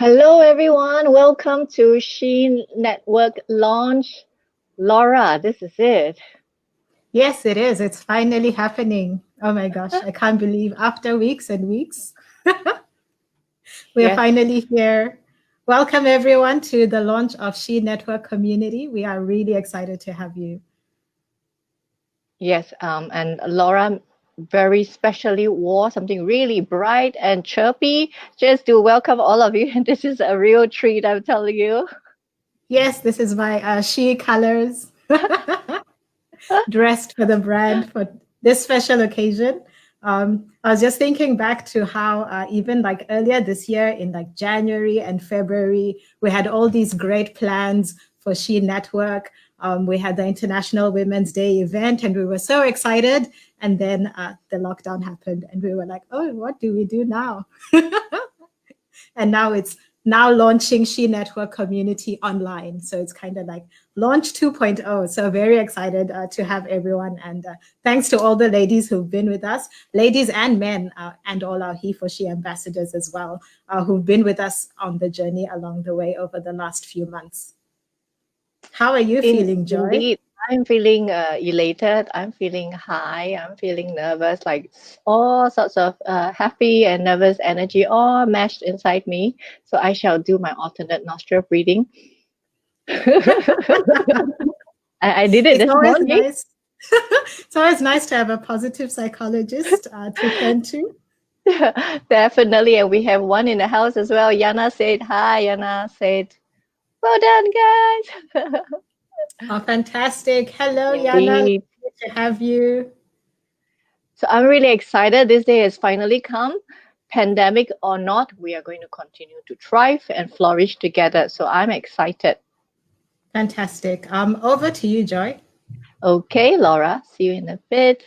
Hello, everyone. Welcome to She Network launch. Laura, this is it. Yes, it is. It's finally happening. Oh my gosh, I can't believe after weeks and weeks, we are Yes, finally here. Welcome everyone to the launch of She Network Community. We are really excited to have you. yes. And Laura very specially wore something really bright and chirpy just to welcome all of you. And this is a real treat, I'm telling you. Yes, this is my She colors, dressed for the brand for this special occasion. I was just thinking back to how even like earlier this year in like January and February, we had all these great plans for She Network. We had the International Women's Day event and we were so excited. And then the lockdown happened and we were like, oh, what do we do now? And now it's now launching She Network Community online. So it's kind of like launch 2.0. So very excited to have everyone. And thanks to all the ladies who've been with us, ladies and men, and all our He for She ambassadors as well, who've been with us on the journey along the way over the last few months. How are you feeling, Joy? Indeed, I'm feeling elated. I'm feeling high. I'm feeling nervous, like all sorts of happy and nervous energy all mashed inside me. So I shall do my alternate nostril breathing. I did it It's this always morning. nice. It's always nice to have a positive psychologist to turn to. Definitely. And we have one in the house as well. Yana said hi. Yana said, well done, guys. Oh, fantastic. Hello, Yana. Indeed. Good to have you. So I'm really excited. This day has finally come. Pandemic or not, we are going to continue to thrive and flourish together. So I'm excited. Fantastic. Over to you, Joy. Okay, Laura, see you in a bit.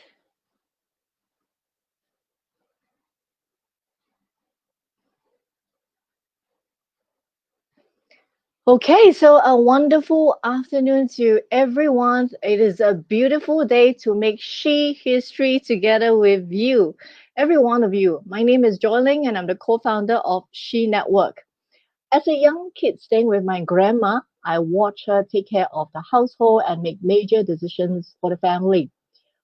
Okay, so a wonderful afternoon to everyone. It is a beautiful day to make She history together with you, every one of you. My name is Joy Leng, and I'm the co-founder of She Network. As a young kid staying with my grandma, I watched her take care of the household and make major decisions for the family.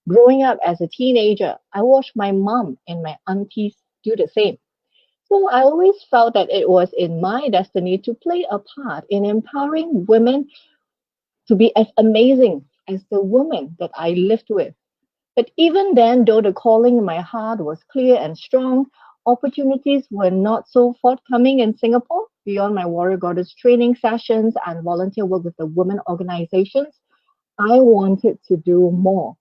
Growing up as a teenager, I watched my mom and my aunties do the same. So I always felt that it was in my destiny to play a part in empowering women to be as amazing as the woman that I lived with. But even then, though the calling in my heart was clear and strong, opportunities were not so forthcoming in Singapore. Beyond my warrior goddess training sessions and volunteer work with the women organizations, I wanted to do more.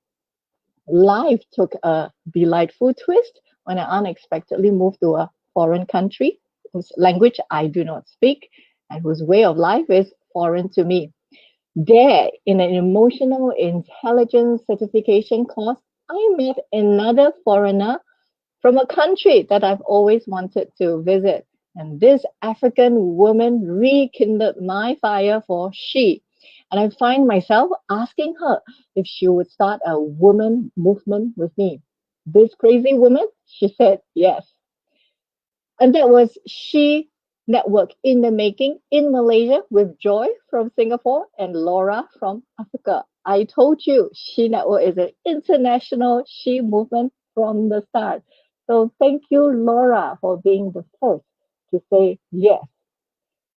Life took a delightful twist when I unexpectedly moved to a foreign country whose language I do not speak and whose way of life is foreign to me. There, in an emotional intelligence certification course, I met another foreigner from a country that I've always wanted to visit. And this African woman rekindled my fire for she. And I find myself asking her if she would start a woman movement with me. This crazy woman, she said yes. And that was She Network in the making in Malaysia with Joy from Singapore and Laura from Africa. I told you She Network is an international she movement from the start. So thank you, Laura, for being the first to say yes.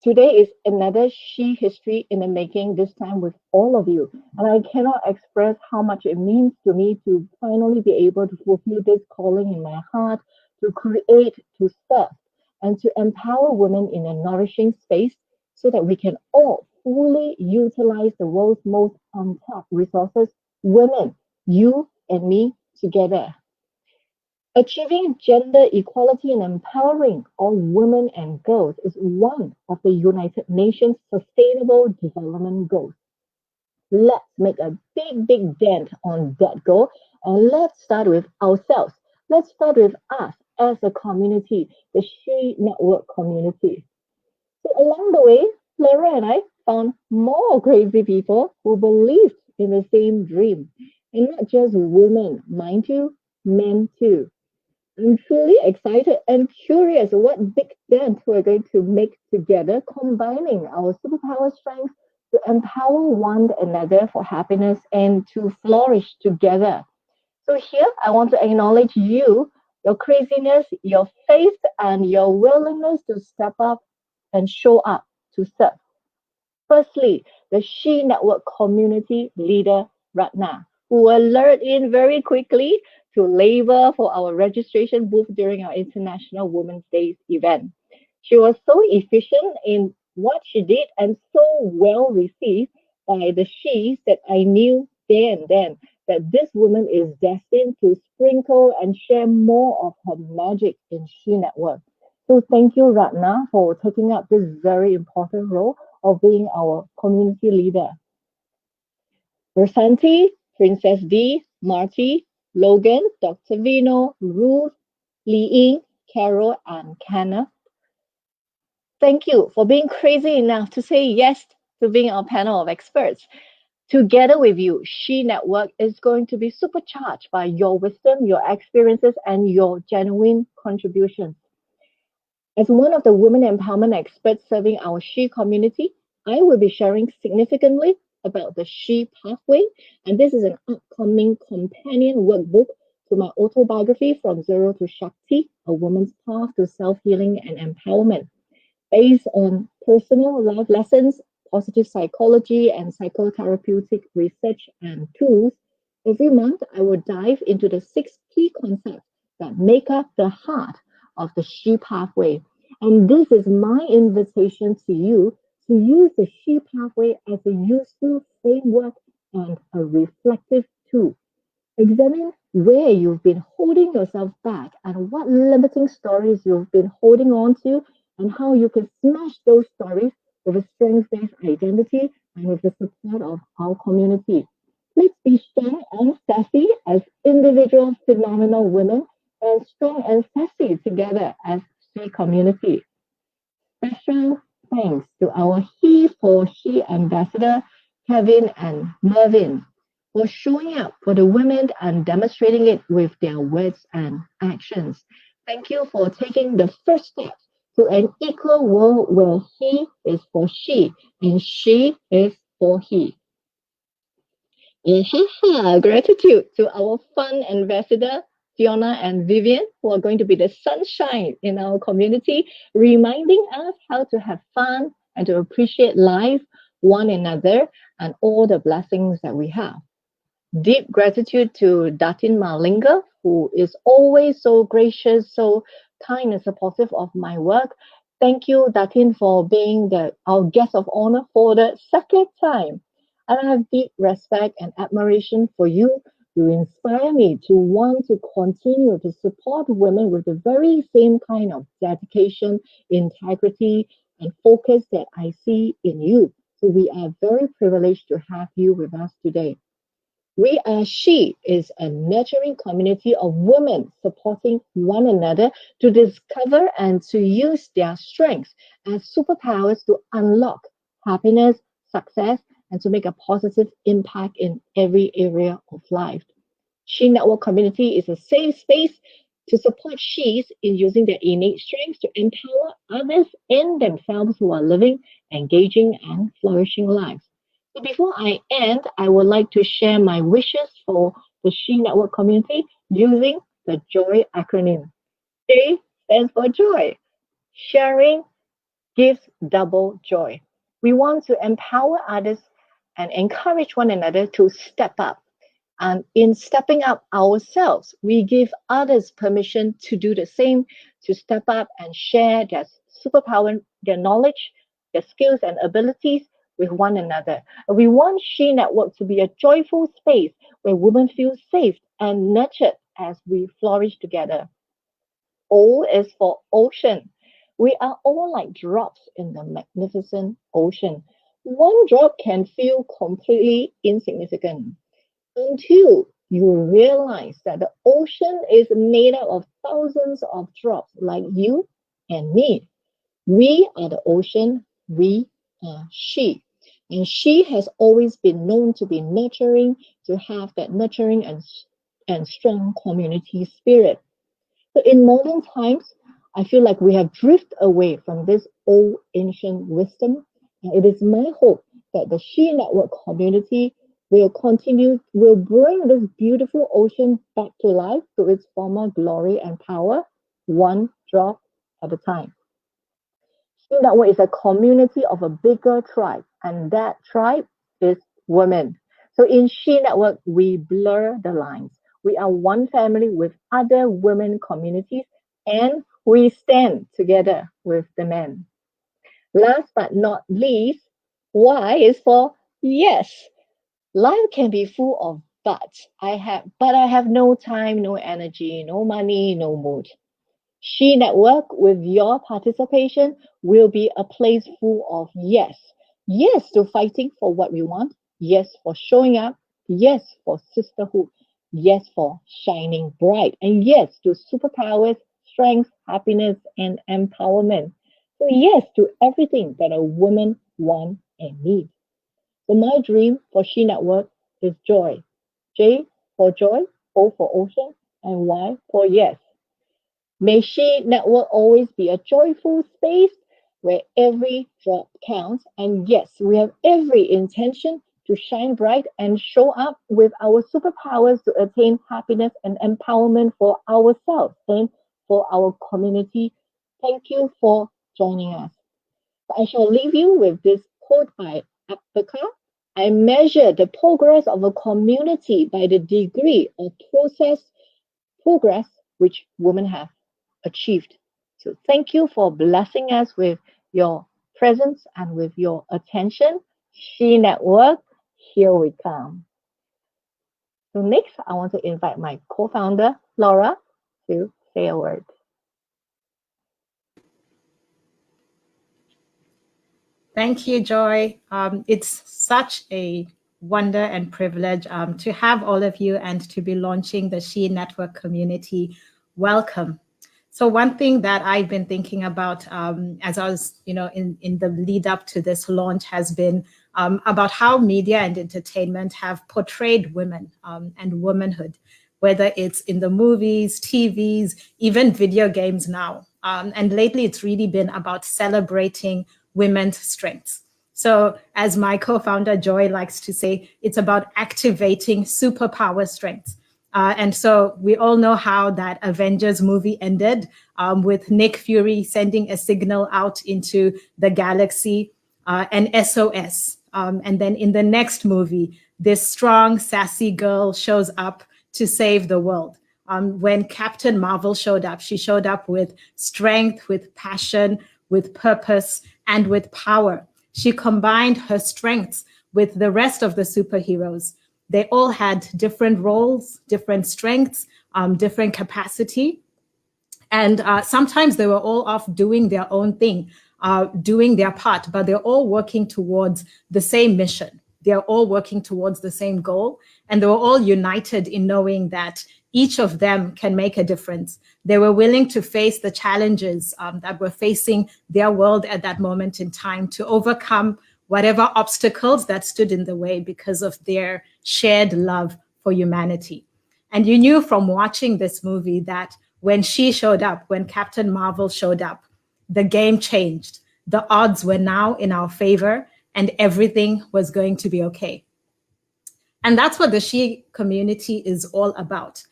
Today is another She history in the making, this time with all of you. And I cannot express how much it means to me to finally be able to fulfill this calling in my heart, to create, to serve, and to empower women in a nourishing space so that we can all fully utilize the world's most untapped resources, women, you and me together. Achieving gender equality and empowering all women and girls is one of the United Nations Sustainable Development Goals. Let's make a big, big dent on that goal and let's start with ourselves. Let's start with us as a community, the She Network community. So along the way, Clara and I found more crazy people who believed in the same dream. And not just women, mind you, men too. I'm truly excited and curious what big dent we're going to make together, combining our superpower strengths to empower one another for happiness and to flourish together. So here, I want to acknowledge your craziness, your faith, and your willingness to step up and show up to serve. Firstly, the She Network community leader, Ratna, who alerted in very quickly to labor for our registration booth during our International Women's Day event. She was so efficient in what she did and so well received by the She's that I knew there and then that this woman is destined to sprinkle and share more of her magic in She Network. So thank you, Ratna, for taking up this very important role of being our community leader. Versanti, Princess D, Marty, Logan, Dr. Vino, Ruth, Li Ying, Carol, and Kenneth. Thank you for being crazy enough to say yes to being our panel of experts. Together with you, She Network is going to be supercharged by your wisdom, your experiences, and your genuine contributions. As one of the women empowerment experts serving our She community, I will be sharing significantly about the She pathway, and this is an upcoming companion workbook to my autobiography From Zero to Shakti, A Woman's Path to Self Healing and Empowerment based on personal life lessons, positive psychology, and psychotherapeutic research and tools. Every month, I will dive into the six key concepts that make up the heart of the She pathway. And this is my invitation to you to use the She pathway as a useful framework and a reflective tool. Examine where you've been holding yourself back and what limiting stories you've been holding on to, and how you can smash those stories with a strength based identity and with the support of our community. Let's be strong and sassy as individual phenomenal women and strong and sassy together as a community. Special thanks to our He for She ambassador, Kevin and Mervin, for showing up for the women and demonstrating it with their words and actions. Thank you for taking the first step to an equal world where he is for she and she is for he. Gratitude to our fun ambassador, Fiona and Vivian, who are going to be the sunshine in our community, reminding us how to have fun and to appreciate life, one another, and all the blessings that we have. Deep gratitude to Datin Malinga, who is always so gracious, so kind and supportive of my work. Thank you, Datin, for being our guest of honor for the second time. And I have deep respect and admiration for you. You inspire me to want to continue to support women with the very same kind of dedication, integrity, and focus that I see in you. So we are very privileged to have you with us today. We Are She is a nurturing community of women supporting one another to discover and to use their strengths as superpowers to unlock happiness, success, and to make a positive impact in every area of life. She Network Community is a safe space to support she's in using their innate strengths to empower others and themselves who are living, engaging, and flourishing lives. So before I end, I would like to share my wishes for the She Network community using the JOY acronym. J stands for joy. Sharing gives double joy. We want to empower others and encourage one another to step up. And in stepping up ourselves, we give others permission to do the same, to step up and share their superpower, their knowledge, their skills and abilities with one another. We want She Network to be a joyful space where women feel safe and nurtured as we flourish together. O is for ocean. We are all like drops in the magnificent ocean. One drop can feel completely insignificant until you realize that the ocean is made up of thousands of drops like you and me. We are the ocean, we are she. And she has always been known to be nurturing, to have that nurturing and strong community spirit. So in modern times, I feel like we have drifted away from this old ancient wisdom. And it is my hope that the She Network community will bring this beautiful ocean back to life to its former glory and power, one drop at a time. She Network is a community of a bigger tribe, and that tribe is women. So in She Network, we blur the lines. We are one family with other women communities, and we stand together with the men. Last but not least, Y is for yes. Life can be full of buts. But I have no time, no energy, no money, no mood. She Network, with your participation, will be a place full of yes. Yes to fighting for what we want. Yes for showing up. Yes for sisterhood. Yes for shining bright. And yes to superpowers, strength, happiness, and empowerment. So, yes to everything that a woman wants and needs. So, my dream for She Network is joy. J for joy, O for ocean, and Y for yes. May She Network always be a joyful space where every drop counts. And yes, we have every intention to shine bright and show up with our superpowers to attain happiness and empowerment for ourselves and for our community. Thank you for joining us. I shall leave you with this quote by Apaka. I measure the progress of a community by the degree of progress which women have achieved. So thank you for blessing us with your presence and with your attention. She Network, here we come. So next, I want to invite my co-founder, Laura, to say a word. Thank you, Joy. It's such a wonder and privilege to have all of you and to be launching the She Network community. Welcome. So one thing that I've been thinking about as I was, in the lead up to this launch has been about how media and entertainment have portrayed women and womanhood, whether it's in the movies, TVs, even video games now. And lately, it's really been about celebrating women's strengths. So, as my co founder Joy likes to say, it's about activating superpower strengths. And so we all know how that Avengers movie ended with Nick Fury sending a signal out into the galaxy, an SOS. And then in the next movie, this strong, sassy girl shows up to save the world. When Captain Marvel showed up, she showed up with strength, with passion, with purpose, and with power. She combined her strengths with the rest of the superheroes. They all had different roles, different strengths, different capacity. And sometimes they were all off doing their own thing, doing their part, but they're all working towards the same mission. They're all working towards the same goal. And they were all united in knowing that each of them can make a difference. They were willing to face the challenges that were facing their world at that moment in time to overcome whatever obstacles that stood in the way because of their shared love for humanity. And you knew from watching this movie that when she showed up, when Captain Marvel showed up, the game changed. The odds were now in our favor and everything was going to be okay. And that's what the She community is all about.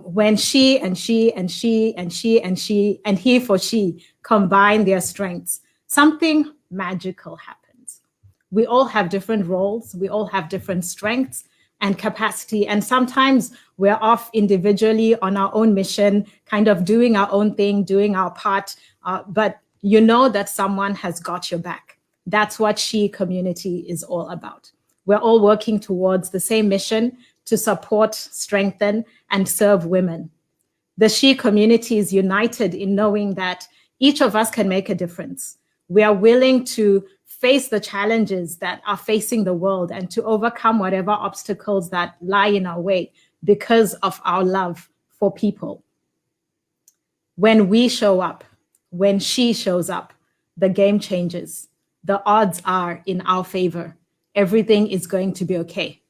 When she and she and she and she and she and he for she combine their strengths, something magical happens. We all have different roles, we all have different strengths and capacity. And sometimes we're off individually on our own mission, kind of doing our own thing, doing our part. But you know that someone has got your back. That's what She community is all about. We're all working towards the same mission to support, strengthen, and serve women. The She community is united in knowing that each of us can make a difference. We are willing to face the challenges that are facing the world and to overcome whatever obstacles that lie in our way because of our love for people. When we show up, when she shows up, the game changes. The odds are in our favor. Everything is going to be okay.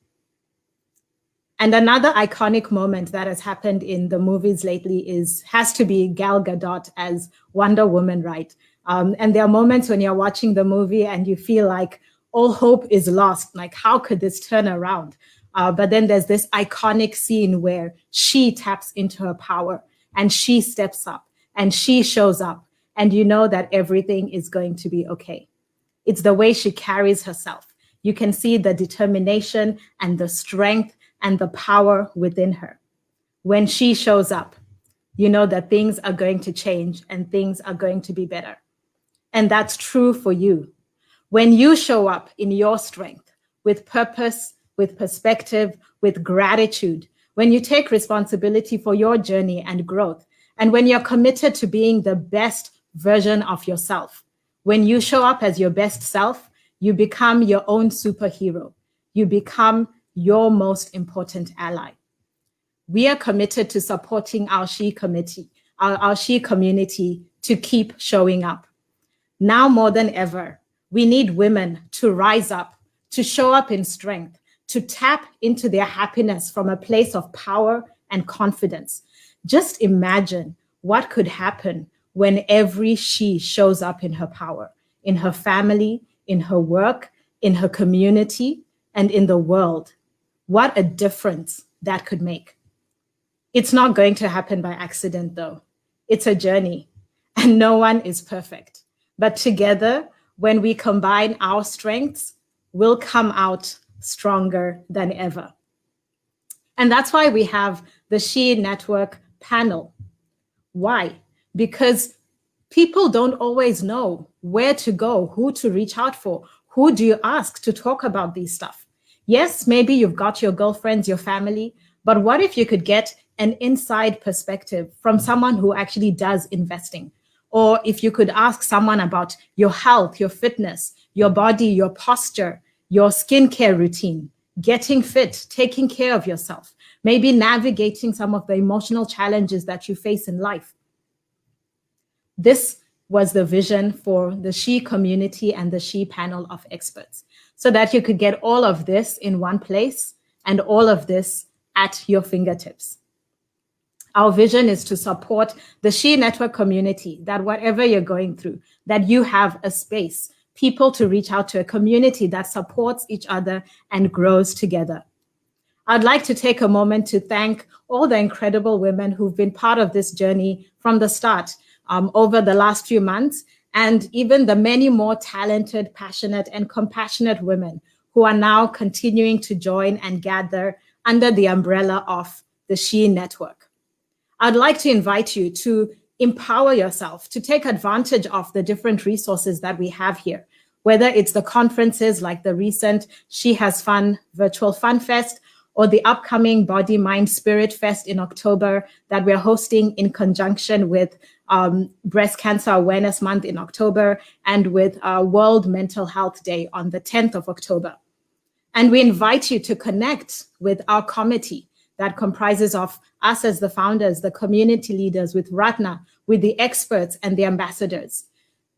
And another iconic moment that has happened in the movies lately has to be Gal Gadot as Wonder Woman, right? And there are moments when you're watching the movie and you feel like all hope is lost. Like, how could this turn around? But then there's this iconic scene where she taps into her power and she steps up and she shows up, and you know that everything is going to be okay. It's the way she carries herself. You can see the determination and the strength and the power within her. When she shows up, you know that things are going to change and things are going to be better. And that's true for you. When you show up in your strength, with purpose, with perspective, with gratitude, when you take responsibility for your journey and growth, and when you're committed to being the best version of yourself, when you show up as your best self, you become your own superhero. You become your most important ally. We are committed to supporting our She committee, our She community to keep showing up. Now more than ever, we need women to rise up, to show up in strength, to tap into their happiness from a place of power and confidence. Just imagine what could happen when every she shows up in her power, in her family, in her work, in her community, and in the world. What a difference that could make. It's not going to happen by accident, though. It's a journey, and no one is perfect. But together, when we combine our strengths, we'll come out stronger than ever. And that's why we have the She Network panel. Why? Because people don't always know where to go, who to reach out for, who do you ask to talk about these stuff. Yes, maybe you've got your girlfriends, your family, but what if you could get an inside perspective from someone who actually does investing? Or if you could ask someone about your health, your fitness, your body, your posture, your skincare routine, getting fit, taking care of yourself, maybe navigating some of the emotional challenges that you face in life. This was the vision for the She community and the She panel of experts, so that you could get all of this in one place and all of this at your fingertips. Our vision is to support the She Network community, that whatever you're going through, that you have a space, people to reach out to, a community that supports each other and grows together. I'd like to take a moment to thank all the incredible women who've been part of this journey from the start over the last few months, and even the many more talented, passionate, and compassionate women who are now continuing to join and gather under the umbrella of the She Network. I'd like to invite you to empower yourself, to take advantage of the different resources that we have here, whether it's the conferences like the recent She Has Fun Virtual Fun Fest, or the upcoming Body, Mind, Spirit Fest in October that we're hosting in conjunction with Breast Cancer Awareness Month in October and with World Mental Health Day on the 10th of October. And we invite you to connect with our committee that comprises of us as the founders, the community leaders, with Ratna, with the experts and the ambassadors.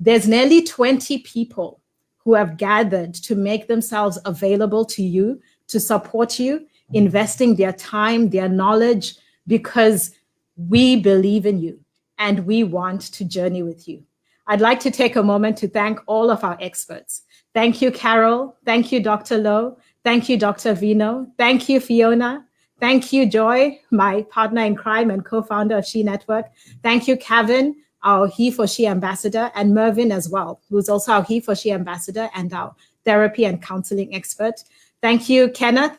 There's nearly 20 people who have gathered to make themselves available to you, to support you, investing their time, their knowledge, because we believe in you and we want to journey with you. I'd like to take a moment to thank all of our experts. Thank you, Carol. Thank you, Dr. Lowe. Thank you, Dr. Vino. Thank you, Fiona. Thank you, Joy, my partner in crime and co-founder of She Network. Thank you, Kevin, our He for She ambassador, and Mervyn as well, who's also our He for She ambassador and our therapy and counseling expert. Thank you, Kenneth,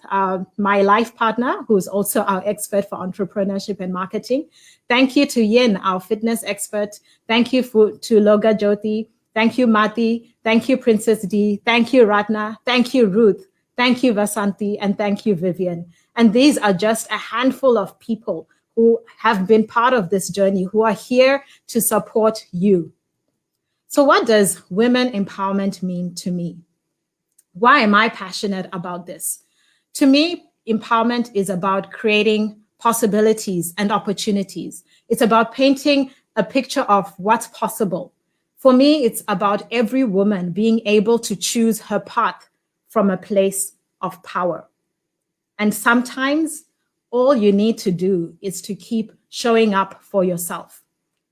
my life partner, who's also our expert for entrepreneurship and marketing. Thank you to Yin, our fitness expert. Thank you to Loga Jyoti. Thank you, Mati. Thank you, Princess D. Thank you, Ratna. Thank you, Ruth. Thank you, Vasanti. And thank you, Vivian. And these are just a handful of people who have been part of this journey, who are here to support you. So what does women empowerment mean to me? Why am I passionate about this? To me, empowerment is about creating possibilities and opportunities. It's about painting a picture of what's possible. For me, it's about every woman being able to choose her path from a place of power. And sometimes All you need to do is to keep showing up for yourself.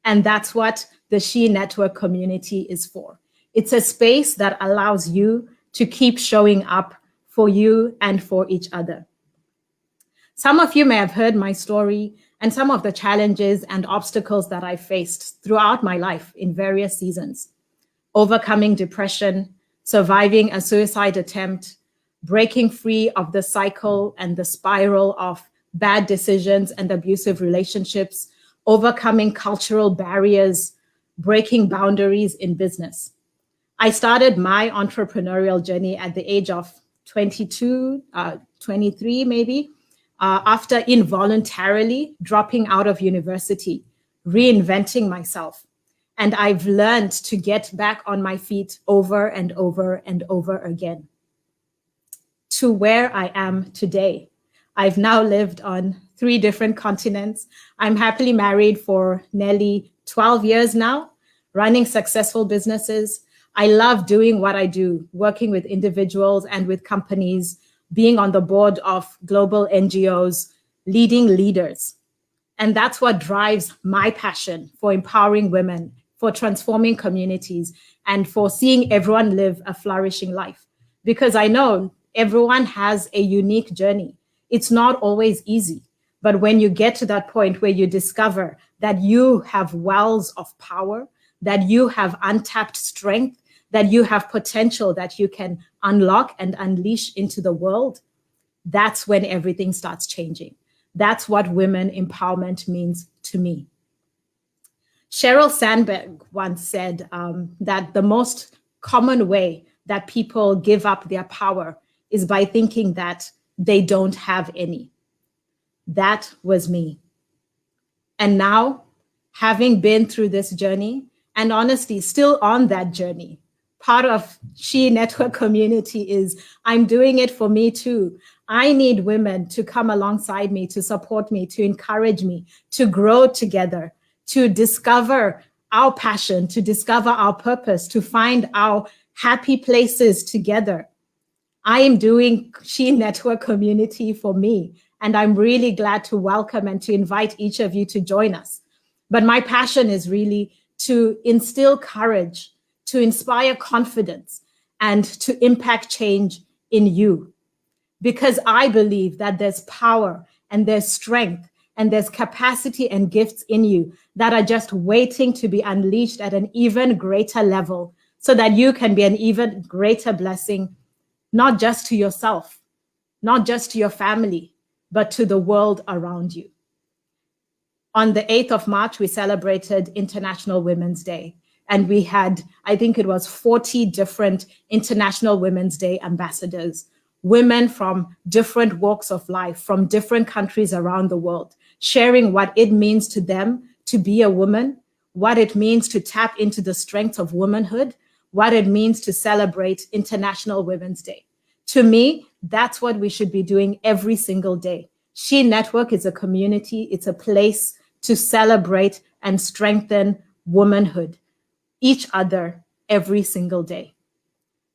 And that's what the She Network community is for. It's a space that allows you to keep showing up for you and for each other. Some of you may have heard my story and some of the challenges and obstacles that I faced throughout my life in various seasons. Overcoming depression, surviving a suicide attempt, breaking free of the cycle and the spiral of bad decisions and abusive relationships, overcoming cultural barriers, breaking boundaries in business. I started my entrepreneurial journey at the age of 22, 23 maybe, after involuntarily dropping out of university, reinventing myself. And I've learned to get back on my feet over and over and over again to where I am today. I've now lived on 3 different continents. I'm happily married for nearly 12 years now, running successful businesses. I love doing what I do, working with individuals and with companies, being on the board of global NGOs, leading leaders. And that's what drives my passion for empowering women, for transforming communities, and for seeing everyone live a flourishing life. Because I know everyone has a unique journey. It's not always easy. But when you get to that point where you discover that you have wells of power, that you have untapped strength, that you have potential that you can unlock and unleash into the world, that's when everything starts changing. That's what women empowerment means to me. Sheryl Sandberg once said that the most common way that people give up their power is by thinking that they don't have any. That was me. And now, having been through this journey, and honestly, still on that journey, part of She Network community is I'm doing it for me too. I need women to come alongside me, to support me, to encourage me, to grow together, to discover our passion, to discover our purpose, to find our happy places together. I am doing She Network community for me, and I'm really glad to welcome and to invite each of you to join us. But my passion is really to instill courage, to inspire confidence, and to impact change in you. Because I believe that there's power and there's strength and there's capacity and gifts in you that are just waiting to be unleashed at an even greater level so that you can be an even greater blessing, not just to yourself, not just to your family, but to the world around you. On the 8th of March, we celebrated International Women's Day. And we had, I think it was 40 different International Women's Day ambassadors, women from different walks of life, from different countries around the world, sharing what it means to them to be a woman, what it means to tap into the strength of womanhood, what it means to celebrate International Women's Day. To me, that's what we should be doing every single day. She Network is a community, it's a place to celebrate and strengthen womanhood, each other every single day.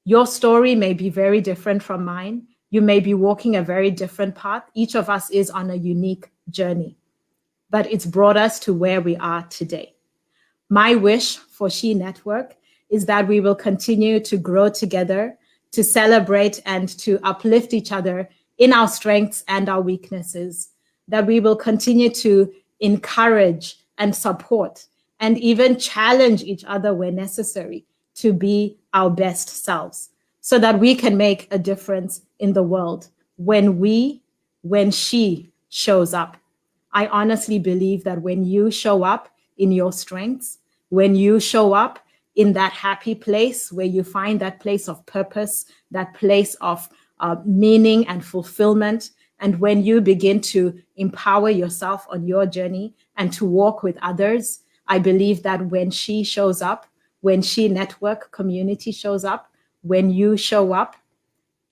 Your story may be very different from mine. You may be walking a very different path. Each of us is on a unique journey, but it's brought us to where we are today. My wish for She Network is that we will continue to grow together, to celebrate and to uplift each other in our strengths and our weaknesses, that we will continue to encourage and support and even challenge each other where necessary to be our best selves so that we can make a difference in the world when she shows up. I honestly believe that when you show up in your strengths, when you show up in that happy place where you find that place of purpose, that place of meaning and fulfillment, and when you begin to empower yourself on your journey and to walk with others, I believe that when she shows up, when She Network community shows up, when you show up,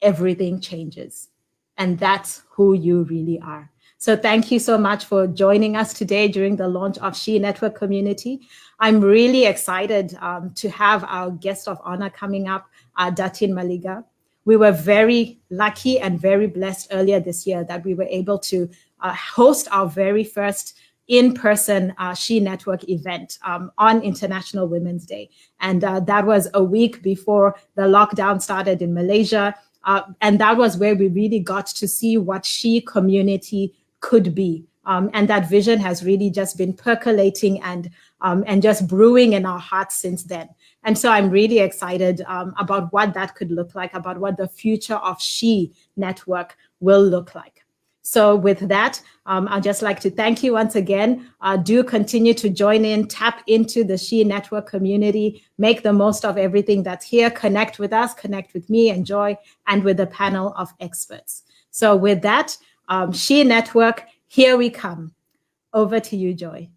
everything changes. And that's who you really are. So thank you so much for joining us today during the launch of She Network community. I'm really excited to have our guest of honor coming up, Datin Maliga. We were very lucky and very blessed earlier this year that we were able to host our very first in-person She Network event on International Women's Day. And that was a week before the lockdown started in Malaysia. And that was where we really got to see what She community could be. And that vision has really just been percolating and just brewing in our hearts since then. And so I'm really excited about what that could look like, about what the future of She Network will look like. So with that, I'd just like to thank you once again. Do continue to join in, tap into the She Network community, make the most of everything that's here, connect with us, connect with me and Joy, and with the panel of experts. So with that, She Network, here we come. Over to you, Joy.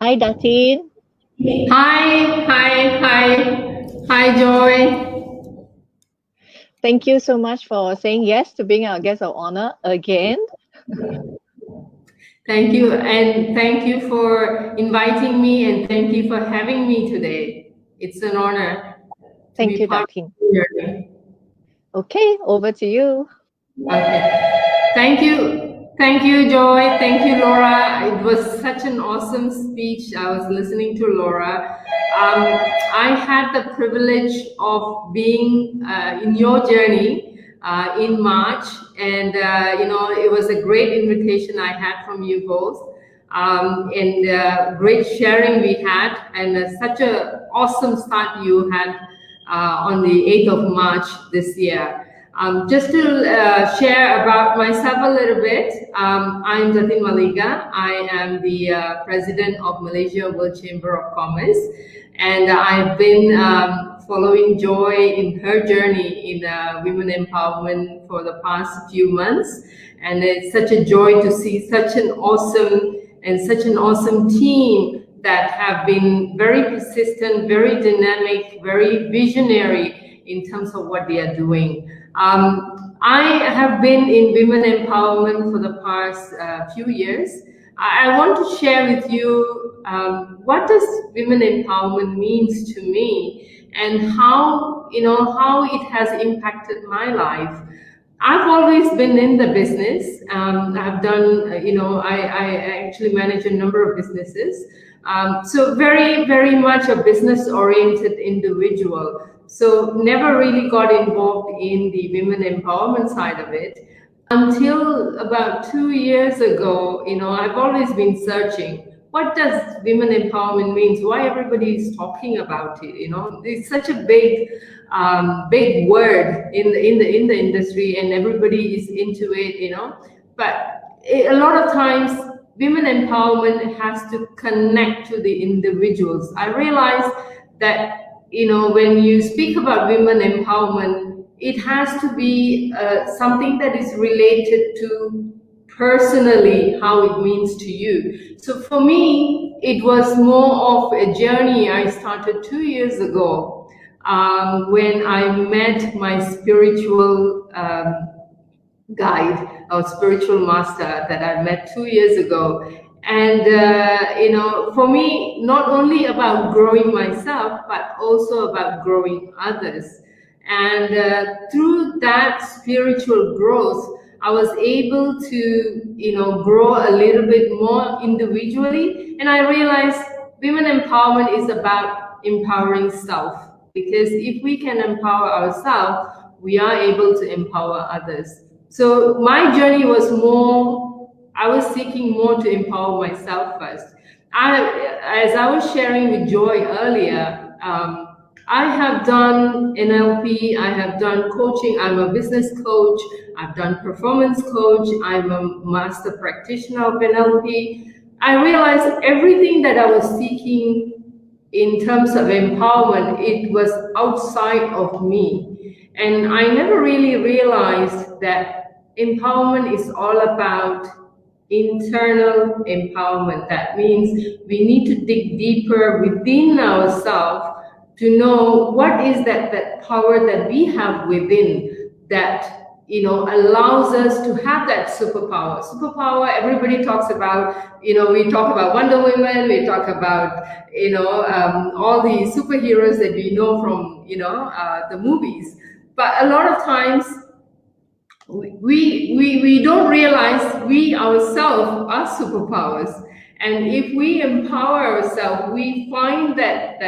Hi, Datin. Hi, Joy. Thank you so much for saying yes to being our guest of honor again. Thank you, and thank you for inviting me, and thank you for having me today. It's an honor to Thank be you, part of Datin. the journey. Okay, over to you. Okay. Thank you. Thank you, Joy. Thank you, Laura. It was such an awesome speech. I was listening to Laura. I had the privilege of being in your journey in March, and it was a great invitation I had from you both, and great sharing we had, and such an awesome start you had on the 8th of March this year. Just to share about myself a little bit, I'm Jatin Maliga. I am the president of Malaysia World Chamber of Commerce, and I've been following Joy in her journey in women empowerment for the past few months, and it's such a joy to see such an awesome team that have been very persistent, very dynamic, very visionary in terms of what they are doing. I have been in women empowerment for the past few years. I want to share with you what does women empowerment means to me, and how it has impacted my life. I've always been in the business. I've done, I actually manage a number of businesses. So very, very much a business-oriented individual. So never really got involved in the women empowerment side of it until about 2 years ago. I've always been searching. What does women empowerment means? Why everybody is talking about it? It's such a big word in the industry, and everybody is into it. But a lot of times, women empowerment has to connect to the individuals. I realize that when you speak about women empowerment, it has to be something that is related to personally how it means to you. So for me, it was more of a journey I started 2 years ago when I met my spiritual guide or spiritual master that I met 2 years ago. And, for me, not only about growing myself, but also about growing others. And through that spiritual growth, I was able to, grow a little bit more individually. And I realized women empowerment is about empowering self. Because if we can empower ourselves, we are able to empower others. So my journey was more, I was seeking more to empower myself first. as I was sharing with Joy earlier, I have done NLP, I have done coaching, I'm a business coach, I've done performance coach, I'm a master practitioner of NLP. I realized everything that I was seeking in terms of empowerment, it was outside of me. And I never really realized that empowerment is all about internal empowerment. That means we need to dig deeper within ourselves to know what is that power that we have within that allows us to have that superpower. Everybody talks about, we talk about Wonder Woman, we talk about all the superheroes that we know from the movies, but a lot of times we don't realize we ourselves are superpowers. And if we empower ourselves, we find that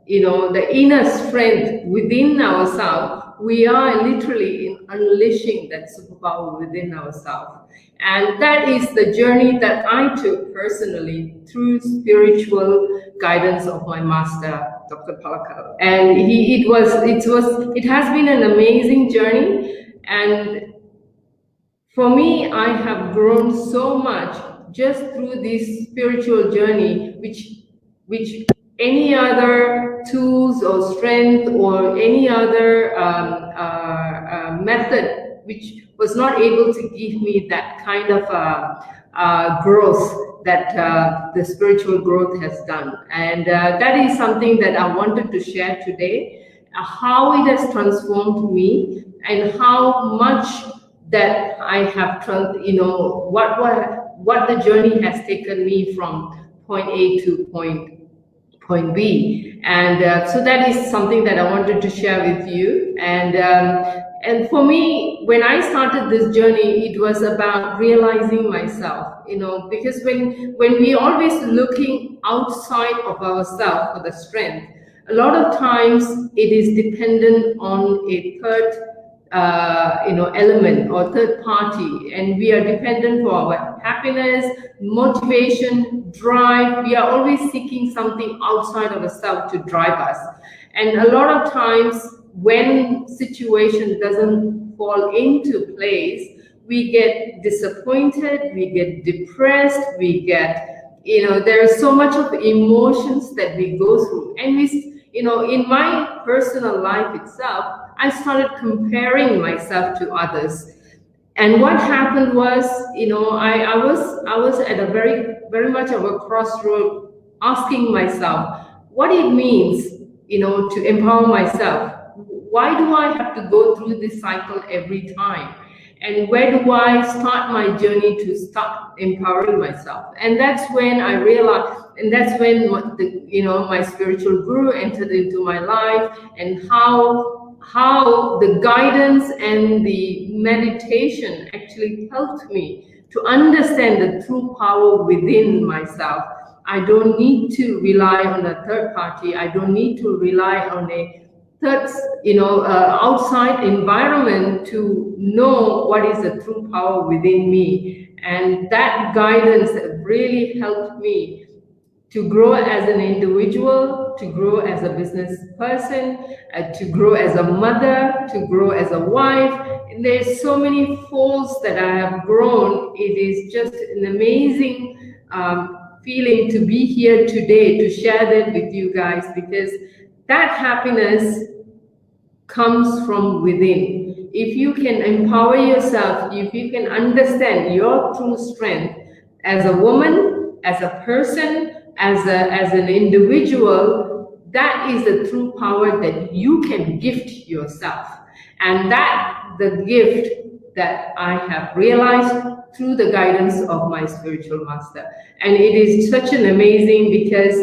the inner strength within ourselves. We are literally unleashing that superpower within ourselves. And that is the journey that I took personally through spiritual guidance of my master, Dr. Palakal. And it has been an amazing journey. And for me, I have grown so much just through this spiritual journey, which any other tools or strength or any other method which was not able to give me that kind of growth that the spiritual growth has done. And that is something that I wanted to share today, how it has transformed me and how much that I have, what the journey has taken me from point A to point B. And so that is something that I wanted to share with you. And for me, when I started this journey, it was about realizing myself, because when we always looking outside of ourselves for the strength, a lot of times it is dependent on a third element or third party, and we are dependent for our happiness, motivation, drive. We are always seeking something outside of ourselves to drive us. And a lot of times when situation doesn't fall into place, we get disappointed, we get depressed, we get, there is so much of emotions that we go through. And in my personal life itself, I started comparing myself to others. And what happened was, I was at a very, very much of a crossroad, asking myself what it means, to empower myself. Why do I have to go through this cycle every time? And where do I start my journey to start empowering myself? And that's when I realized, and that's when my spiritual guru entered into my life, and how the guidance and the meditation actually helped me to understand the true power within myself. I don't need to rely on a third party. I don't need to rely on a third, outside environment to know what is the true power within me. And that guidance really helped me to grow as an individual, to grow as a business person, to grow as a mother, to grow as a wife. And there's so many folds that I have grown. It is just an amazing feeling to be here today to share that with you guys, because that happiness comes from within. If you can empower yourself, if you can understand your true strength as a woman, as a person, as an individual, that is the true power that you can gift yourself. And that the gift that I have realized through the guidance of my spiritual master. And it is such an amazing, because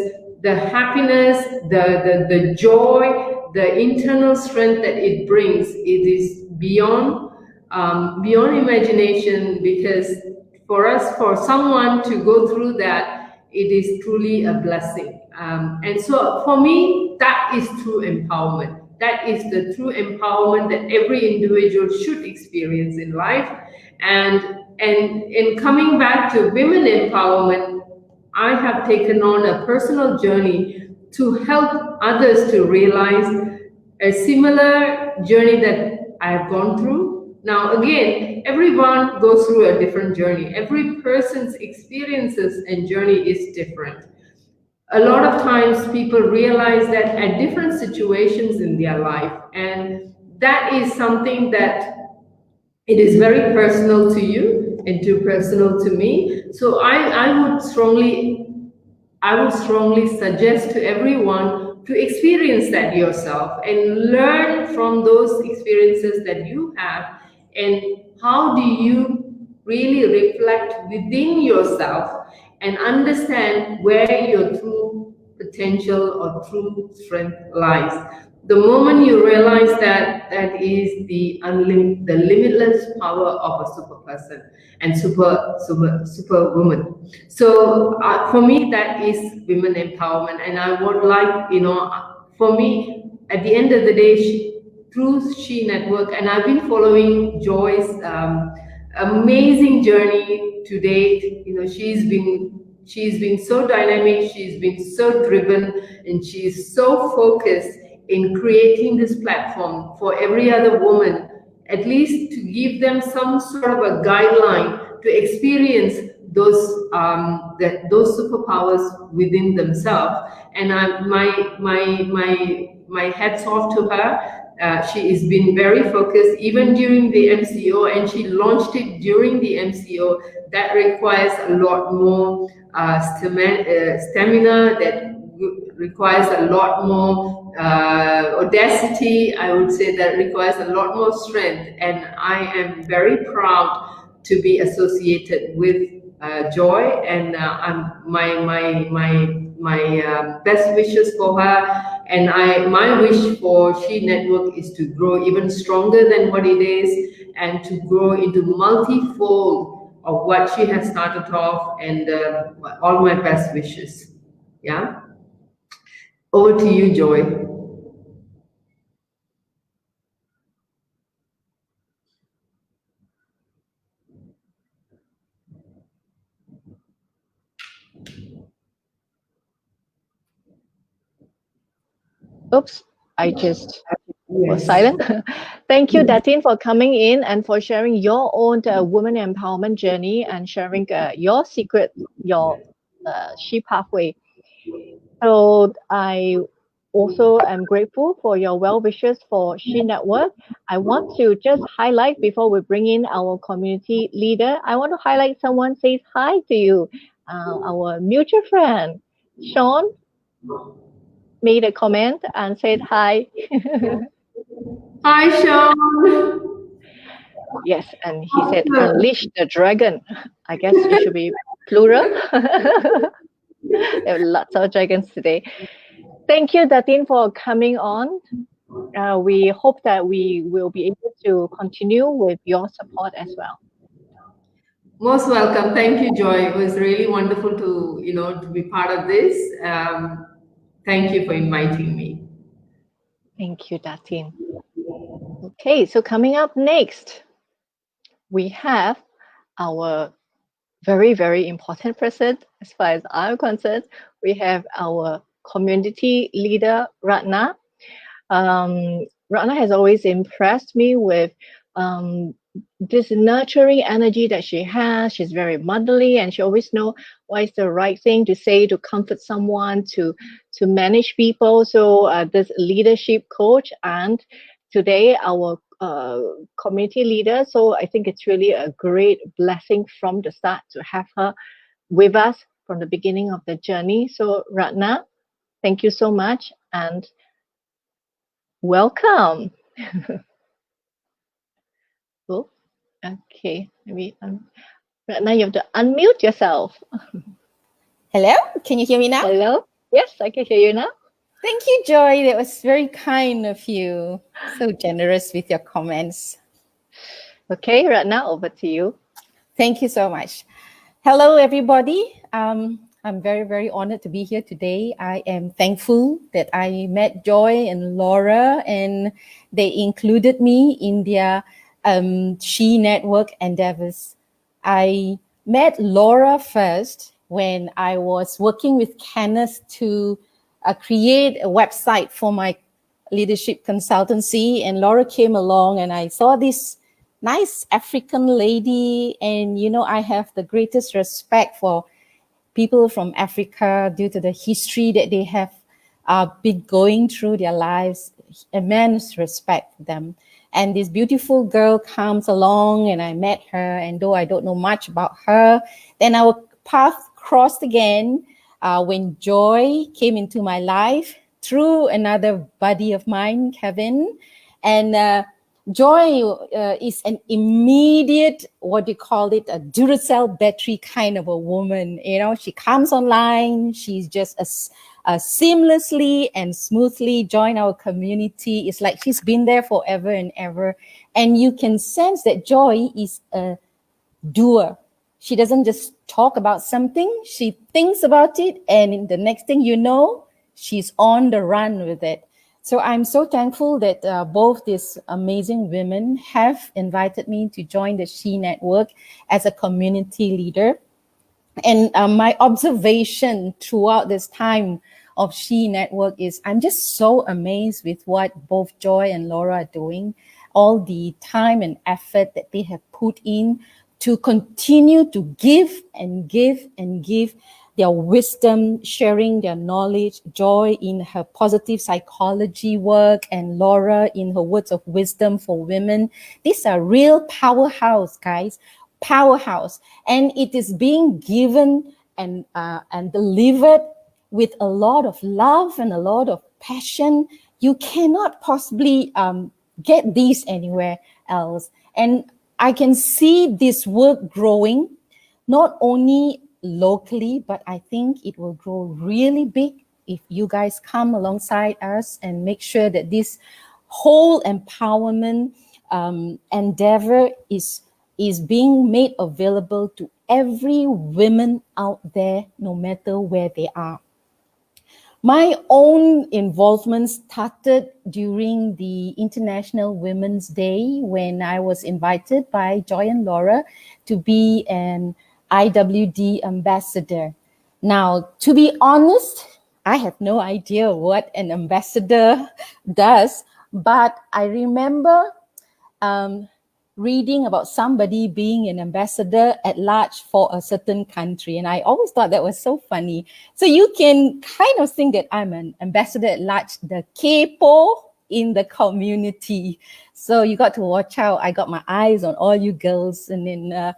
the happiness, the joy, the internal strength that it brings, it is beyond imagination. Because for someone to go through that, it is truly a blessing. And so for me, that is true empowerment. That is the true empowerment that every individual should experience in life. And And in coming back to women empowerment, I have taken on a personal journey to help others to realize a similar journey that I have gone through. Now, again, everyone goes through a different journey. Every person's experiences and journey is different. A lot of times people realize that at different situations in their life, and that is something that it is very personal to you and too personal to me. So I would strongly suggest to everyone to experience that yourself and learn from those experiences that you have, and how do you really reflect within yourself and understand where your true potential or true strength lies. The moment you realize that, that is the limitless power of a super person and super woman. So for me, that is women empowerment, and I would like, for me, at the end of the day, through She Network, and I've been following Joy's amazing journey to date. She's been so dynamic, she's been so driven, and she's so focused in creating this platform for every other woman, at least to give them some sort of a guideline to experience those superpowers within themselves. And my hats off to her. She has been very focused even during the MCO, and she launched it during the MCO. That requires a lot more stamina, that requires a lot more audacity. I would say that requires a lot more strength, and I am very proud to be associated with Joy, and my best wishes for her. And my wish for She Network is to grow even stronger than what it is, and to grow into multifold of what she has started off. And all my best wishes. Yeah. Over to you, Joy. Oops, I just was Yes. silent. Thank you, Datin, for coming in and for sharing your own women empowerment journey and sharing your secret, your She pathway. So I also am grateful for your well wishes for She Network. I want to just highlight before we bring in our community leader. I want to highlight someone says hi to you. Our mutual friend, Sean, made a comment and said hi. Hi, Sean. Yes, and he said, unleash the dragon. I guess it should be plural. There are lots of dragons today. Thank you, Datin, for coming on. We hope that we will be able to continue with your support as well. Most welcome. Thank you, Joy. It was really wonderful to to be part of this. Thank you for inviting me. Thank you, Datin. Okay, so coming up next, we have our very, very important person as far as I'm concerned. We have our community leader, Ratna. Ratna has always impressed me with this nurturing energy that she has. She's very motherly, and she always knows what is the right thing to say to comfort someone, to manage people. So this leadership coach, and today our community leader. So I think it's really a great blessing from the start to have her with us from the beginning of the journey. So Ratna, thank you so much and welcome. Oh, okay, maybe Ratna, you have to unmute yourself. Hello, can you hear me now? Hello? Yes, I can hear you now. Thank you, Joy. That was very kind of you. So generous with your comments. Okay, Ratna, over to you. Thank you so much. Hello, everybody. I'm very, very honored to be here today. I am thankful that I met Joy and Laura, and they included me in their She Network endeavors. I met Laura first when I was working with Kenneth to create a website for my leadership consultancy. And Laura came along and I saw this nice African lady. And, you know, I have the greatest respect for people from Africa due to the history that they have been going through their lives. Immense respect for them. And this beautiful girl comes along and I met her, and though I don't know much about her, then our path crossed again when Joy came into my life through another buddy of mine, Kevin. And Joy is an immediate, what do you call it, a Duracell battery kind of a woman. You know, she comes online, she's just seamlessly and smoothly join our community. It's like she's been there forever and ever. And you can sense that Joy is a doer. She doesn't just talk about something, she thinks about it, and the next thing you know, she's on the run with it. So I'm so thankful that both these amazing women have invited me to join the She Network as a community leader. And my observation throughout this time of She Network is I'm just so amazed with what both Joy and Laura are doing, all the time and effort that they have put in to continue to give and give and give their wisdom, sharing their knowledge, Joy in her positive psychology work, and Laura in her words of wisdom for women. These are real powerhouse, guys, powerhouse. And it is being given and delivered with a lot of love and a lot of passion. You cannot possibly get these anywhere else. And I can see this work growing, not only locally, but I think it will grow really big if you guys come alongside us and make sure that this whole empowerment endeavor is being made available to every woman out there, no matter where they are. My own involvement started during the International Women's Day when I was invited by Joy and Laura to be an IWD ambassador. Now, to be honest, I have no idea what an ambassador does, but I remember reading about somebody being an ambassador at large for a certain country. And I always thought that was so funny. So you can kind of think that I'm an ambassador at large, the K-po in the community. So you got to watch out. I got my eyes on all you girls. And then,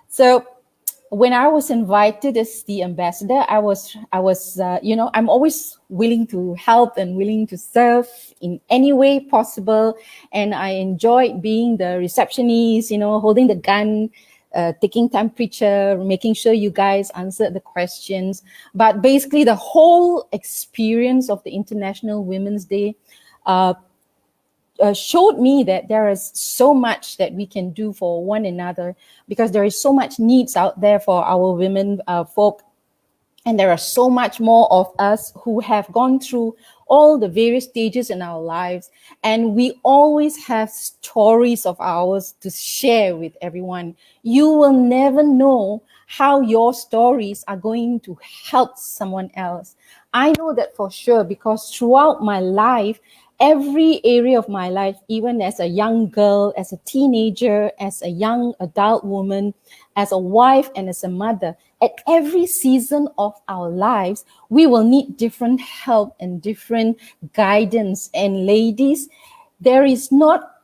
So when I was invited as the ambassador, I was, I'm always willing to help and willing to serve in any way possible. And I enjoyed being the receptionist, holding the gun, taking temperature, making sure you guys answered the questions. But basically the whole experience of the International Women's Day showed me that there is so much that we can do for one another, because there is so much needs out there for our women folk. And there are so much more of us who have gone through all the various stages in our lives. And we always have stories of ours to share with everyone. You will never know how your stories are going to help someone else. I know that for sure, because throughout my life, every area of my life, even as a young girl, as a teenager, as a young adult woman, as a wife and as a mother, at every season of our lives, we will need different help and different guidance. And ladies, there is not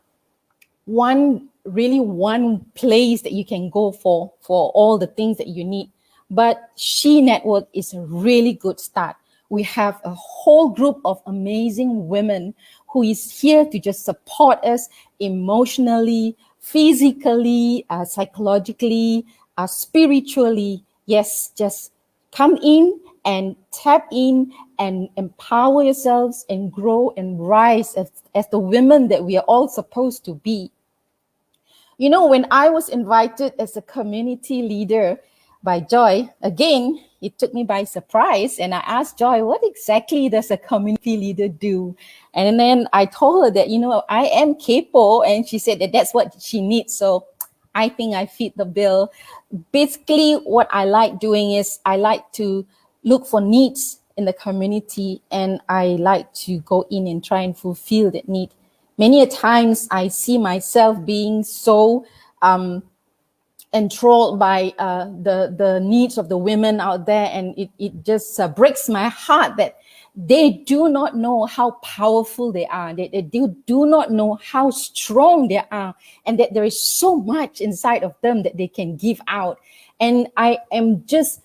one place that you can go for all the things that you need. But She Network is a really good start. We have a whole group of amazing women who is here to just support us emotionally, physically, psychologically, spiritually. Yes, just come in and tap in and empower yourselves and grow and rise as the women that we are all supposed to be. When I was invited as a community leader by Joy, again, it took me by surprise. And I asked Joy, what exactly does a community leader do? And then I told her that, I am K-po. And she said that that's what she needs. So I think I fit the bill. Basically, what I like doing is I like to look for needs in the community, and I like to go in and try and fulfill that need. Many a times I see myself being so enthralled by the needs of the women out there, and it just breaks my heart that they do not know how powerful they are, they do not know how strong they are, and that there is so much inside of them that they can give out. And I am just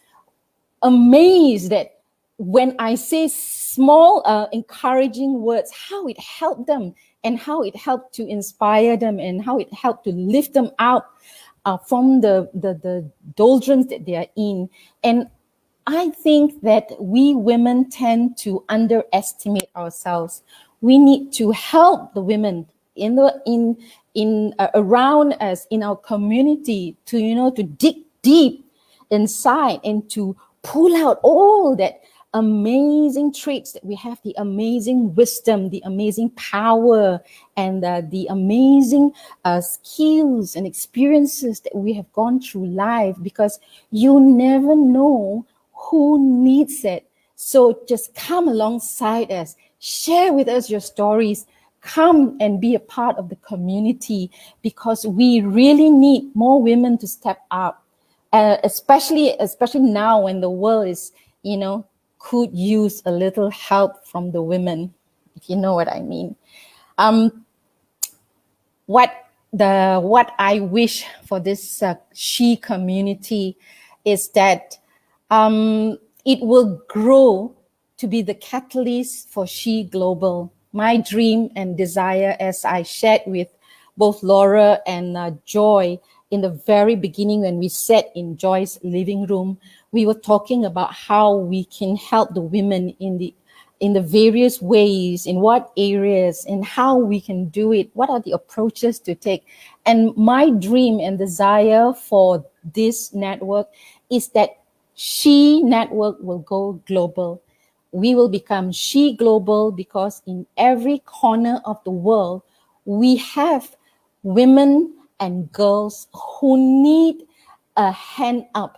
amazed that when I say small encouraging words, how it helped them, and how it helped to inspire them, and how it helped to lift them out from the doldrums that they are in. And I think that we women tend to underestimate ourselves. We need to help the women around us in our community to dig deep inside and to pull out all that amazing traits that we have, the amazing wisdom, the amazing power, and the amazing skills and experiences that we have gone through life, because you never know who needs it. So just come alongside us, share with us your stories, come and be a part of the community, because we really need more women to step up, especially now when the world is, could use a little help from the women, if you know what I mean. What I wish for this she community is that it will grow to be the catalyst for She Global. My dream and desire, as I shared with both Laura and Joy in the very beginning when we sat in Joy's living room, we were talking about how we can help the women in the various ways, in what areas, and how we can do it, what are the approaches to take. And my dream and desire for this network is that She Network will go global. We will become She Global, because in every corner of the world, we have women and girls who need a hand up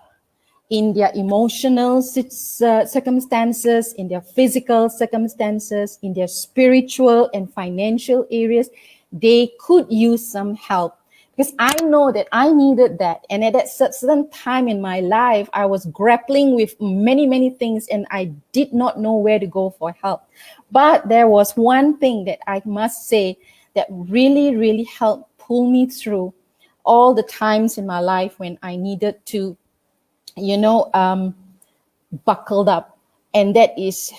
in their emotional circumstances, in their physical circumstances, in their spiritual and financial areas. They could use some help, because I know that I needed that. And at that certain time in my life, I was grappling with many, many things, and I did not know where to go for help. But there was one thing that I must say that really, really helped pull me through all the times in my life when I needed to, buckled up. And that is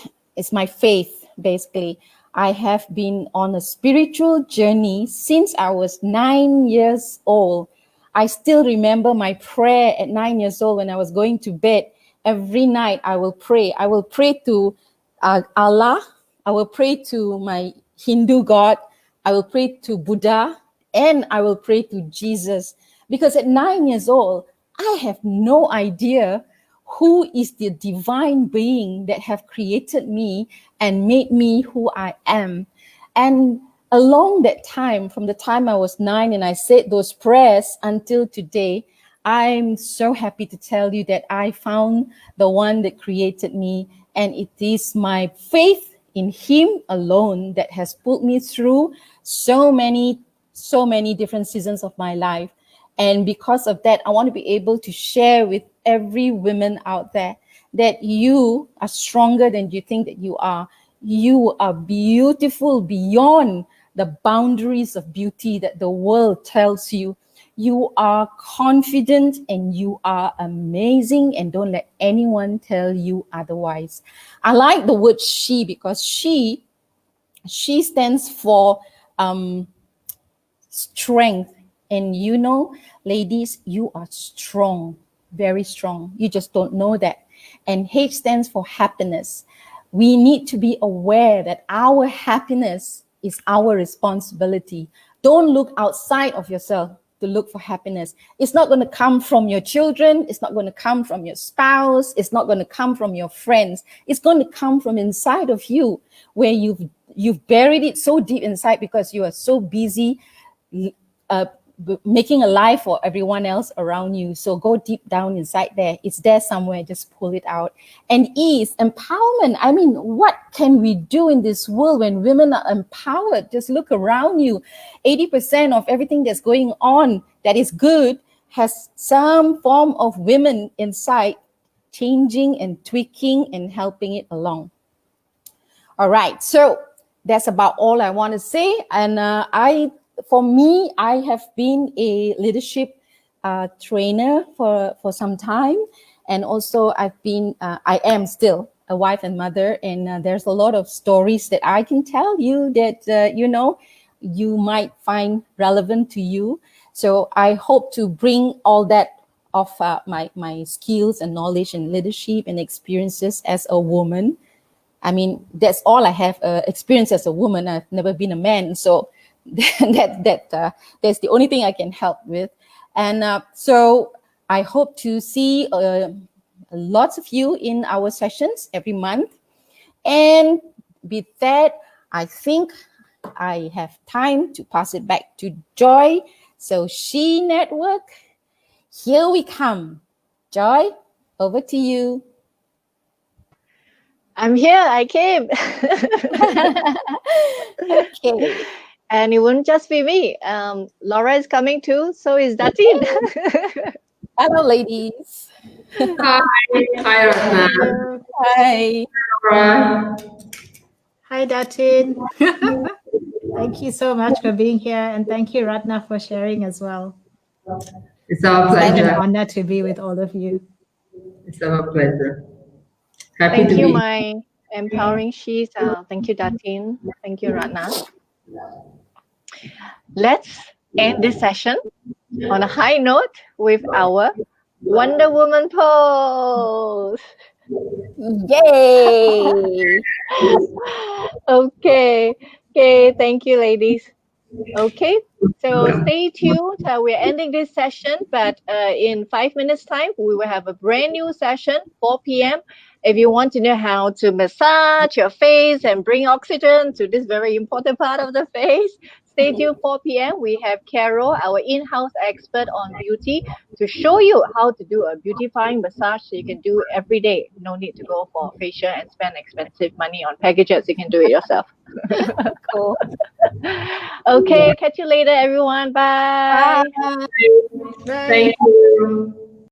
my faith, basically. I have been on a spiritual journey since I was 9 years old. I still remember my prayer at 9 years old when I was going to bed. Every night I will pray. I will pray to Allah. I will pray to my Hindu God. I will pray to Buddha, and I will pray to Jesus. Because at 9 years old, I have no idea who is the divine being that have created me and made me who I am. And along that time, from the time I was 9 and I said those prayers until today, I'm so happy to tell you that I found the one that created me, and it is my faith in Him alone that has pulled me through so many different seasons of my life. And because of that, I want to be able to share with every woman out there that you are stronger than you think that you are. You are beautiful beyond the boundaries of beauty that the world tells you. You are confident and you are amazing, and don't let anyone tell you otherwise. I like the word she, because she stands for strength. And ladies, you are strong, very strong. You just don't know that. And H stands for happiness. We need to be aware that our happiness is our responsibility. Don't look outside of yourself to look for happiness. It's not going to come from your children. It's not going to come from your spouse. It's not going to come from your friends. It's going to come from inside of you, where you've buried it so deep inside because you are so busy making a life for everyone else around you. So go deep down inside there. It's there somewhere. Just pull it out. And E is empowerment. I mean, what can we do in this world when women are empowered? Just look around you. 80% of everything that's going on that is good has some form of women inside, changing and tweaking and helping it along. All right, so that's about all I want to say. And for me, I have been a leadership trainer for some time, and also I am still a wife and mother, and there's a lot of stories that I can tell you that you might find relevant to you. So I hope to bring all that of my skills and knowledge and leadership and experiences as a woman. I mean, that's all I have experience as a woman. I've never been a man, so that's the only thing I can help with. And so I hope to see lots of you in our sessions every month. And with that, I think I have time to pass it back to Joy. So She Network, here we come. Joy, over to you. I'm here. I came. Okay. And it wouldn't just be me. Laura is coming too. So is Datin. Hello, ladies. Hi, hi, Ratna. Hi. Laura. Hi, Datin. Thank you so much for being here. And thank you, Ratna, for sharing as well. It's our It's an pleasure. honor to be with all of you. It's our pleasure. Happy Thank to you, be my empowering she's. Thank you, Datin. Thank you, Ratna. Let's end this session on a high note with our Wonder Woman pose. Yay. Okay. Thank you, ladies. Okay, so stay tuned. We're ending this session, but in 5 minutes' time, we will have a brand new session, 4 p.m. If you want to know how to massage your face and bring oxygen to this very important part of the face, stay tuned, 4 p.m. We have Carol, our in-house expert on beauty, to show you how to do a beautifying massage so you can do it every day. No need to go for facial and spend expensive money on packages. You can do it yourself. Cool. Okay, catch you later, everyone. Bye. Bye. Bye. Thank you.